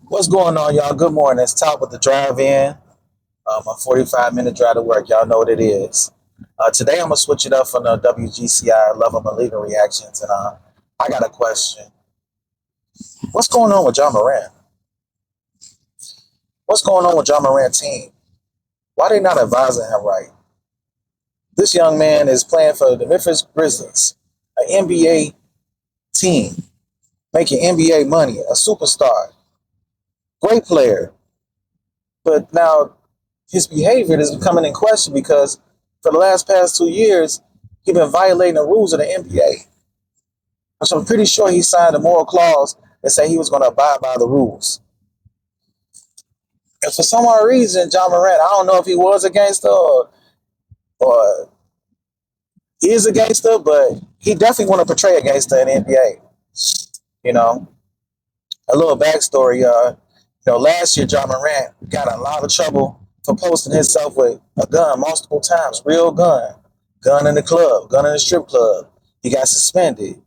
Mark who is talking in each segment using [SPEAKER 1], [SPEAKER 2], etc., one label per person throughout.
[SPEAKER 1] What's going on, y'all? Good morning. It's Top with the drive in. A 45-minute drive to work. Y'all know what it is. Today, I'm going to switch it up from the WGCI Love of Legal reactions. And I got a question. What's going on with Ja Morant? What's going on with Ja Morant's team? Why they not advising him right? This young man is playing for the Memphis Grizzlies, an NBA team, making NBA money, a superstar, great player. But now his behavior is becoming in question because for the past 2 years, he's been violating the rules of the NBA. So I'm pretty sure he signed a moral clause that said he was going to abide by the rules. And for some odd reason, Ja Morant, I don't know if he was a gangster or is a gangster, but he definitely want to portray a gangster in the NBA. You know, a little backstory. Last year, Ja Morant got in a lot of trouble for posting himself with a gun multiple times, real gun in the club, gun in the strip club. He got suspended.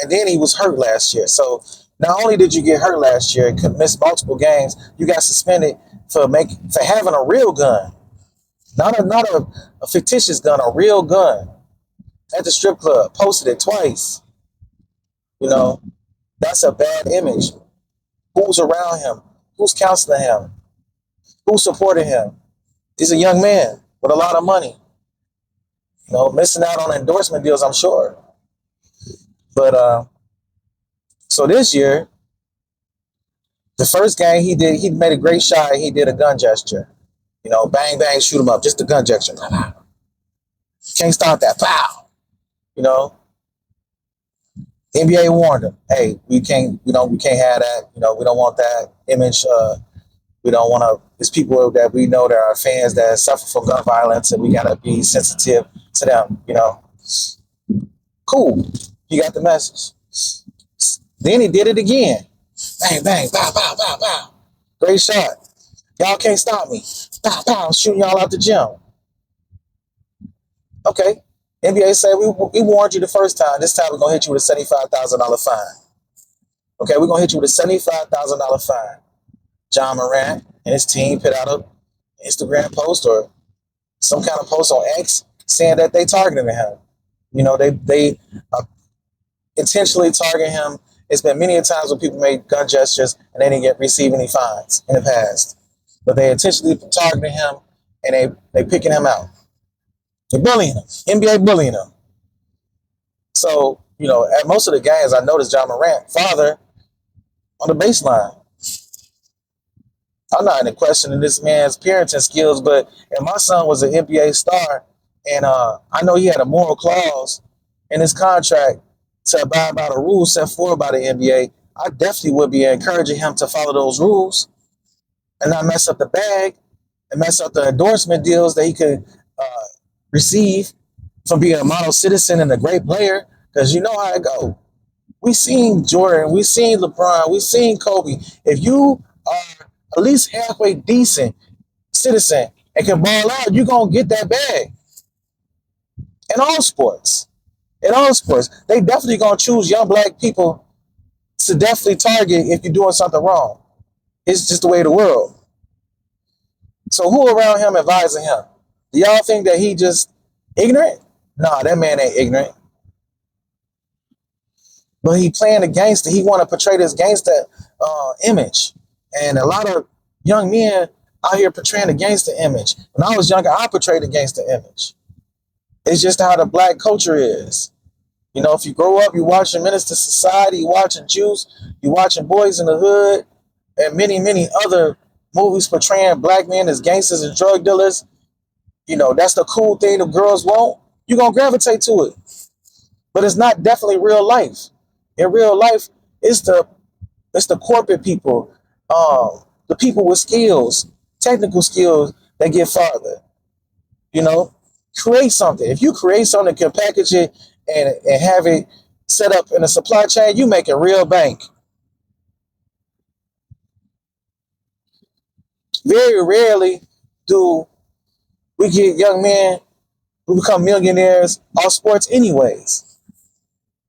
[SPEAKER 1] And then he was hurt last year. So not only did you get hurt last year and could miss multiple games, you got suspended for having a real gun, not a fictitious gun, a real gun at the strip club. Posted it twice. You know, that's a bad image. Who's around him? Who's counseling him? Who's supporting him? He's a young man with a lot of money. Missing out on endorsement deals, I'm sure. But so this year, the first game he made a great shot. He did a gun gesture. Bang, bang, shoot him up. Just a gun gesture. Can't stop that. Pow. You know, NBA warned him. Hey, we can't have that. We don't want that image. We don't want to. There's people that we know that are fans that suffer from gun violence, and we gotta be sensitive to them. Cool. You got the message. Then he did it again. Bang, bang, pow, pow, pow, pow. Great shot. Y'all can't stop me. Pow, pow, shooting y'all out the gym. Okay. NBA said we warned you the first time. This time we're gonna hit you with a $75,000 fine. Okay, we're gonna hit you with a $75,000 fine. Ja Morant and his team put out a Instagram post or some kind of post on X saying that they targeted him. They intentionally target him. It's been many times when people made gun gestures and they didn't receive any fines in the past, but they intentionally targeted him and they picking him out. They're bullying him. NBA bullying him. So at most of the games, I noticed Ja Morant father on the baseline. I'm not in questioning this man's parenting skills, but if my son was an NBA star, and I know he had a moral clause in his contract to abide by the rules set forward by the NBA, I definitely would be encouraging him to follow those rules and not mess up the bag and mess up the endorsement deals that he could receive from being a model citizen and a great player. Because you know how it go. We seen Jordan, we seen LeBron, we seen Kobe. If you are at least halfway decent citizen and can ball out, you're gonna get that bag. In all sports. In all sports. They definitely gonna choose young black people to definitely target if you're doing something wrong. It's just the way of the world. So who around him advising him? Do y'all think that he just ignorant? Nah, that man ain't ignorant. But he playing a gangster. He want to portray this gangster image. And a lot of young men out here portraying a gangster image. When I was younger, I portrayed a gangster image. It's just how the black culture is. If you grow up, you watching Minister Society, you watching Juice, you watching Boys in the Hood, and many, many other movies portraying black men as gangsters and drug dealers. That's the cool thing the girls want. You're going to gravitate to it. But it's not definitely real life. In real life, it's the corporate people, the people with skills, technical skills that get farther. Create something. If you create something, can package it and have it set up in a supply chain, you make a real bank. Very rarely do we get young men who become millionaires off sports anyways.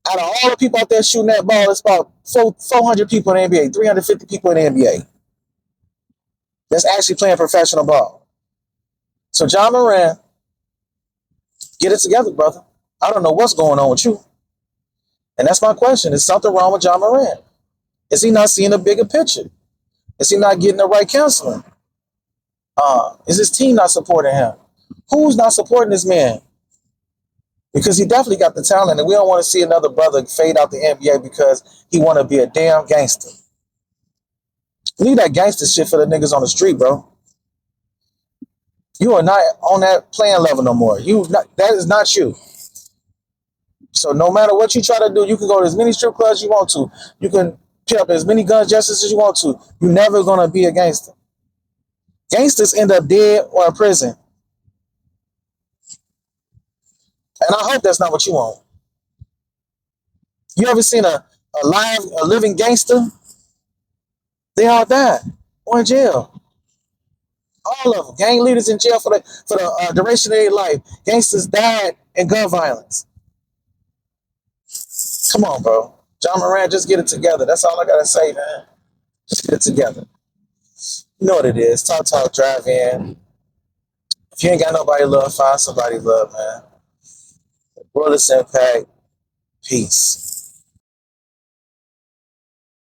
[SPEAKER 1] Out of all the people out there shooting that ball, it's about 400 people in the NBA, 350 people in the NBA that's actually playing professional ball. So Ja Morant, get it together, brother. I don't know what's going on with you. And that's my question. Is something wrong with Ja Morant? Is he not seeing a bigger picture? Is he not getting the right counseling? Is his team not supporting him? Who's not supporting this man? Because he definitely got the talent, and we don't want to see another brother fade out the NBA because he want to be a damn gangster. Leave that gangster shit for the niggas on the street, bro. You are not on that playing level no more. That is not you. So no matter what you try to do, you can go to as many strip clubs you want to. You can pick up as many guns justice as you want to. You're never gonna be a gangster. Gangsters end up dead or in prison. And I hope that's not what you want. You ever seen a living gangster? They all died or in jail. All of them. Gang leaders in jail for the duration of their life. Gangsters died in gun violence. Come on, bro. Ja Morant, just get it together. That's all I gotta say, man. Just get it together. You know what it is. Talk, drive in. If you ain't got nobody love, find somebody love, man. World is impact. Peace.